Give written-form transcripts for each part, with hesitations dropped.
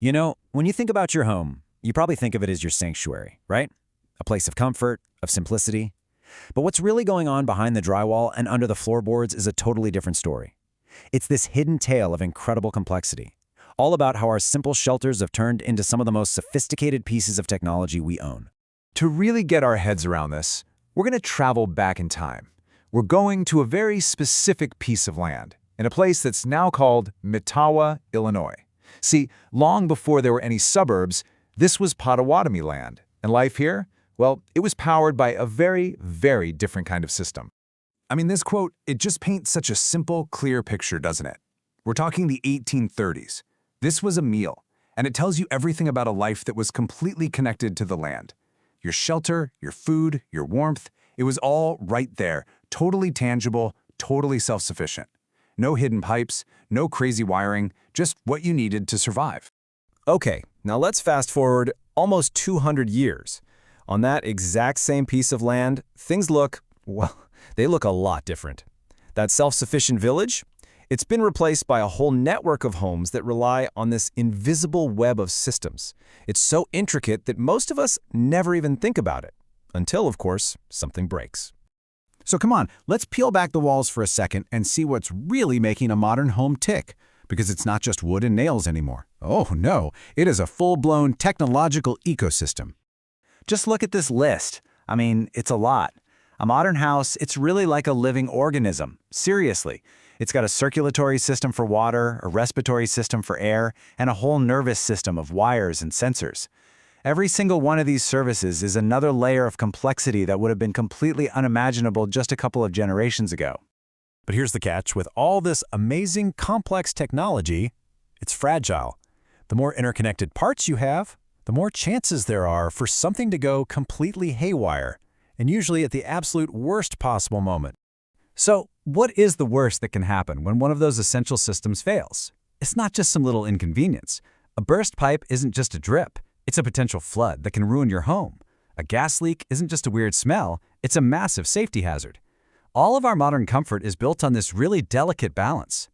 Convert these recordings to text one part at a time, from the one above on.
You know, when you think about your home, you probably think of it as your sanctuary, right? A place of comfort, of simplicity. But what's really going on behind the drywall and under the floorboards is a totally different story. It's this hidden tale of incredible complexity, all about how our simple shelters have turned into some of the most sophisticated pieces of technology we own. To really get our heads around this, we're going to travel back in time. We're going to a very specific piece of land, in a place that's now called Mettawa, Illinois. See, long before there were any suburbs, this was Potawatomi land, and life here, well, it was powered by a very, very different kind of system. I mean, this quote, it just paints such a simple, clear picture, doesn't it? We're talking the 1830s. This was a meal, and it tells you everything about a life that was completely connected to the land. Your shelter, your food, your warmth, it was all right there, totally tangible, totally self-sufficient. No hidden pipes, no crazy wiring, just what you needed to survive. Okay, now let's fast forward almost 200 years. On that exact same piece of land, things look, well, they look a lot different. That self-sufficient village? It's been replaced by a whole network of homes that rely on this invisible web of systems. It's so intricate that most of us never even think about it. Until, of course, something breaks. So come on, let's peel back the walls for a second and see what's really making a modern home tick. Because it's not just wood and nails anymore. Oh no, it is a full-blown technological ecosystem. Just look at this list. I mean, it's a lot. A modern house, it's really like a living organism. Seriously. It's got a circulatory system for water, a respiratory system for air, and a whole nervous system of wires and sensors. Every single one of these services is another layer of complexity that would have been completely unimaginable just a couple of generations ago. But here's the catch. With all this amazing, complex technology, it's fragile. The more interconnected parts you have, the more chances there are for something to go completely haywire, and usually at the absolute worst possible moment. So, what is the worst that can happen when one of those essential systems fails? It's not just some little inconvenience. A burst pipe isn't just a drip. It's a potential flood that can ruin your home. A gas leak isn't just a weird smell. It's a massive safety hazard. All of our modern comfort is built on this really delicate balance.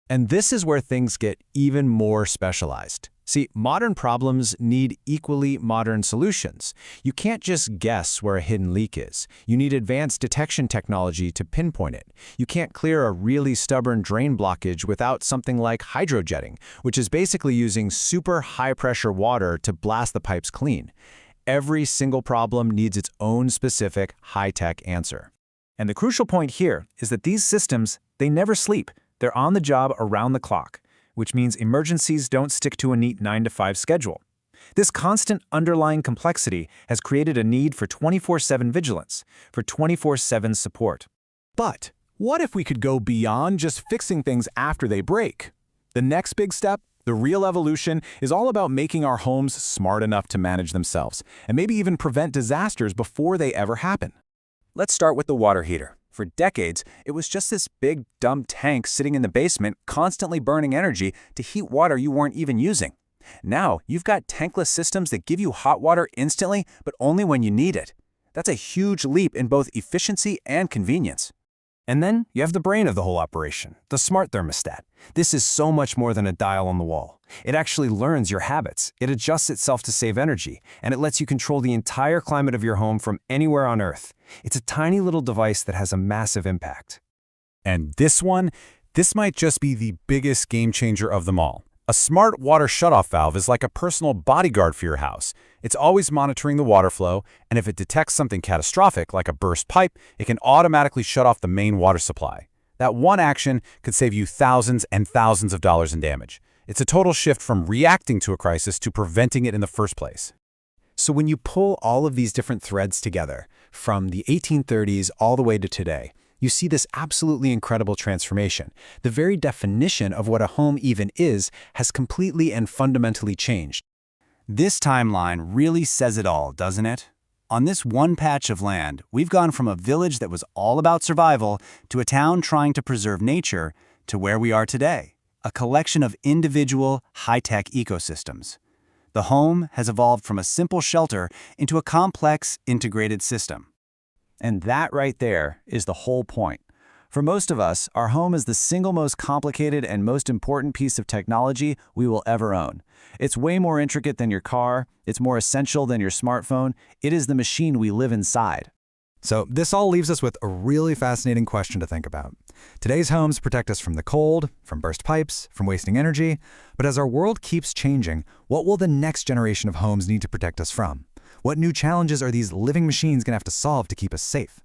And this is where things get even more specialized. See, modern problems need equally modern solutions. You can't just guess where a hidden leak is. You need advanced detection technology to pinpoint it. You can't clear a really stubborn drain blockage without something like hydrojetting, which is basically using super high-pressure water to blast the pipes clean. Every single problem needs its own specific high-tech answer. And the crucial point here is that these systems, they never sleep. They're on the job around the clock, which means emergencies don't stick to a neat 9-to-5 schedule. This constant underlying complexity has created a need for 24/7 vigilance, for 24/7 support. But what if we could go beyond just fixing things after they break? The next big step, the real evolution, is all about making our homes smart enough to manage themselves, and maybe even prevent disasters before they ever happen. Let's start with the water heater. For decades, it was just this big, dumb tank sitting in the basement, constantly burning energy to heat water you weren't even using. Now, you've got tankless systems that give you hot water instantly, but only when you need it. That's a huge leap in both efficiency and convenience. And then you have the brain of the whole operation, the smart thermostat. This is so much more than a dial on the wall. It actually learns your habits, it adjusts itself to save energy, and it lets you control the entire climate of your home from anywhere on Earth. It's a tiny little device that has a massive impact. And this might just be the biggest game changer of them all. A smart water shutoff valve is like a personal bodyguard for your house. It's always monitoring the water flow, and if it detects something catastrophic, like a burst pipe, it can automatically shut off the main water supply. That one action could save you thousands and thousands of dollars in damage. It's a total shift from reacting to a crisis to preventing it in the first place. So when you pull all of these different threads together, from the 1830s all the way to today, you see this absolutely incredible transformation. The very definition of what a home even is has completely and fundamentally changed. This timeline really says it all, doesn't it? On this one patch of land, we've gone from a village that was all about survival to a town trying to preserve nature to where we are today, a collection of individual, high-tech ecosystems. The home has evolved from a simple shelter into a complex, integrated system. And that right there is the whole point. For most of us, our home is the single most complicated and most important piece of technology we will ever own. It's way more intricate than your car, it's more essential than your smartphone, it is the machine we live inside. So this all leaves us with a really fascinating question to think about. Today's homes protect us from the cold, from burst pipes, from wasting energy. But as our world keeps changing, what will the next generation of homes need to protect us from? What new challenges are these living machines going to have to solve to keep us safe?